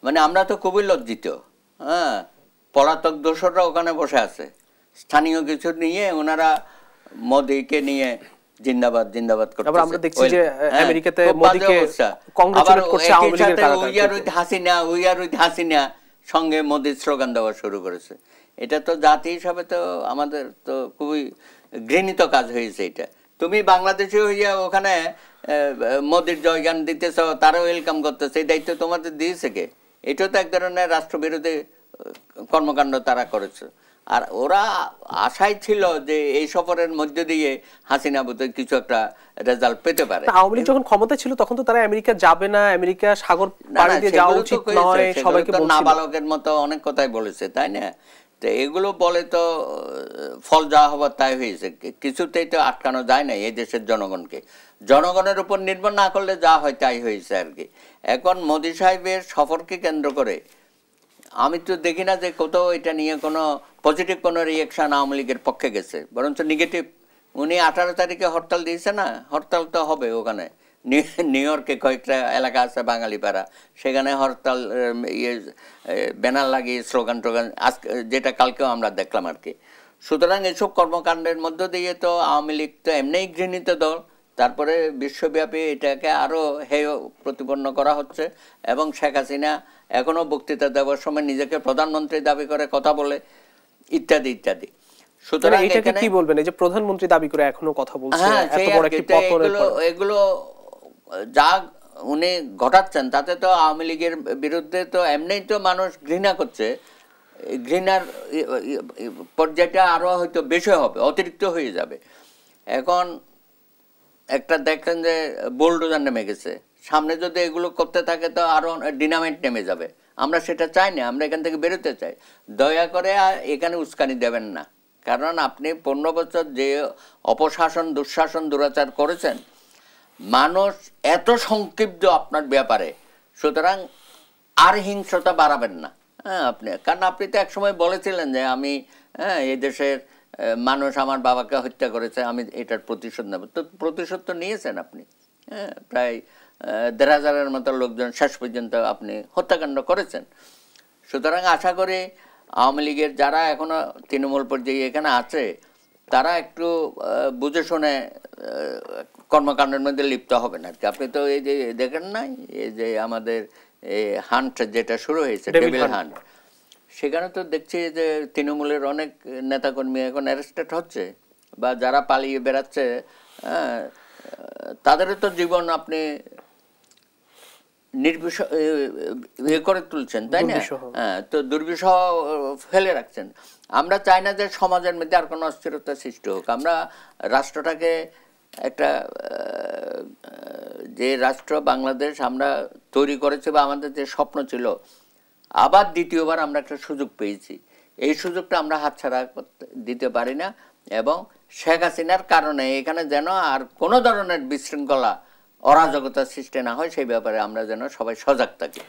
মানে আমরা তো খুবই লজ্জিত। হ্যাঁ, পলাতক দোসররা ওখানে বসে আছে, স্থানীয় কিছু নিয়ে ওনারা মোদিকে নিয়ে জিন্দাবাদ জিন্দাবাদ করতেছে। আবার আমরা দেখছি যে আমেরিকাতে মোদিকে কংগ্রেচুলেট করছে আওয়ামী লীগের কারাগার। উই আর উইথ হাসিনা সঙ্গে মোদির স্লোগান দেওয়া শুরু করেছে। এটা তো জাতি হিসাবে তো আমাদের তো খুবই ঘৃণিত কাজ হয়েছে। এটা তুমি বাংলাদেশে হইয়া ওখানে মোদির জয়গান দিতেছ, তারা ওয়েলকাম করতেছে, এই দায়িত্ব তোমাদের দিয়েছে কে? এটা তো এক ধরনের রাষ্ট্রবিরোধী কর্মকাণ্ড তারা করেছে। আর ওরা আশাই ছিল যে এই সফরের মধ্য দিয়ে হাসিনা বোধহয় কিছু একটা রেজাল্ট পেতে পারে। আওয়ামী লীগ যখন ক্ষমতা ছিল তখন তো তারা আমেরিকা যাবে না, আমেরিকা সাগর পাড়ি দিয়ে যাওয়া উচিত নয়, সবাইকে বলছিল। নাবালকের মতো অনেক কথাই বলেছে, তাই না? তো এগুলো বলে তো ফল যা হবার তাই হয়েছে। কিছুতেই তো আটকানো যায় না এই দেশের জনগণকে। জনগণের উপর নির্ভর না করলে যা হয় তাই হয়েছে আর কি। এখন মোদি সাহেবের সফরকে কেন্দ্র করে আমি তো দেখি না যে কোথাও এটা নিয়ে কোনো পজিটিভ কোনো রিয়াকশান আওয়ামী লীগের পক্ষে গেছে, বরঞ্চ নেগেটিভ। উনি 18 তারিখে হরতাল দিয়েছে না, হরতাল তো হবে ওখানে। নিউ ইয়র্কে কয়েকটা এলাকা আছে বাঙালিপাড়া, সেখানে হরতাল ব্যানার লাগিয়ে স্লোগান টোগান, আজকে যেটা কালকেও আমরা দেখলাম আর কি। সুতরাং এসব কর্মকাণ্ডের মধ্য দিয়ে তো আওয়ামী লীগ তো এমনিই ঘৃণিত দল, তারপরে বিশ্বব্যাপী এটাকে আরও হেয় প্রতিপন্ন করা হচ্ছে। এবং শেখ হাসিনা এখনও বক্তৃতা দেওয়ার সময় নিজেকে প্রধানমন্ত্রী দাবি করে কথা বলে, ইত্যাদি ইত্যাদি। সুতরাং এটাকে কি বলবেন, এই যে প্রধানমন্ত্রী দাবি করে এখনো কথা বলছে, এত বড় একটি পতনের পর এগুলো যা উনি ঘটাচ্ছেন তাতে তো আওয়ামী লীগের বিরুদ্ধে তো এমনিই তো মানুষ ঘৃণা করছে, ঘৃণার পর্যায়টা আরও হয়তো বেশি হবে, অতিরিক্ত হয়ে যাবে। এখন একটা দেখলেন যে বোলডোজার নেমে গেছে, সামনে যদি এগুলো করতে থাকে তো আরও ডিনামাইট নেমে যাবে। আমরা সেটা চাই না, আমরা এখান থেকে বেরোতে চাই। দয়া করে এখানে উস্কানি দেবেন না, কারণ আপনি 15 বছর যে অপশাসন, দুঃশাসন, দুরাচার করেছেন, মানুষ এত সংক্ষিপ্ত আপনার ব্যাপারে, সুতরাং আর হিংস্রতা বাড়াবেন না। হ্যাঁ, কারণ আপনি তো একসময় বলেছিলেন যে আমি এই দেশের মানুষ আমার বাবাকে হত্যা করেছে, আমি এটার প্রতিশোধ নেব। তো প্রতিশোধ তো নিয়েছেন আপনি। হ্যাঁ, প্রায় 1500-এর মতো লোকজন শেষ পর্যন্ত আপনি হত্যাকাণ্ড করেছেন। সুতরাং আশা করি আওয়ামী লীগের যারা এখনো তৃণমূল পর্যায়ে এখানে আছে, তারা একটু বুঝে শুনে কর্মকাণ্ডের মধ্যে লিপ্ত হবেন আর কি। আপনি তো এই যে দেখেন নাই, এই যে আমাদের হান্ট যেটা শুরু হয়েছে, ডেভিল হান্ট, সেখানে তো দেখছি যে তৃণমূলের অনেক নেতাকর্মী এখন অ্যারেস্টেড হচ্ছে, বা যারা পালিয়ে বেড়াচ্ছে তাদেরও তো জীবন আপনি নির্বিষহ করে তুলছেন, তাই না? হ্যাঁ, তো দুর্বিষহ ফেলে রাখছেন। আমরা চাই না যে সমাজের মধ্যে আর কোনো অস্থিরতা সৃষ্টি হোক। আমরা রাষ্ট্রটাকে একটা যে রাষ্ট্র বাংলাদেশ আমরা তৈরি করেছি, বা আমাদের যে স্বপ্ন ছিল, আবার দ্বিতীয়বার আমরা একটা সুযোগ পেয়েছি, এই সুযোগটা আমরা হাতছাড়া দিতে পারি না। এবং শেখ হাসিনার কারণে এখানে যেন আর কোনো ধরনের বিশৃঙ্খলা, অরাজকতার সৃষ্টি না হয়, সেই ব্যাপারে আমরা যেন সবাই সজাগ থাকি।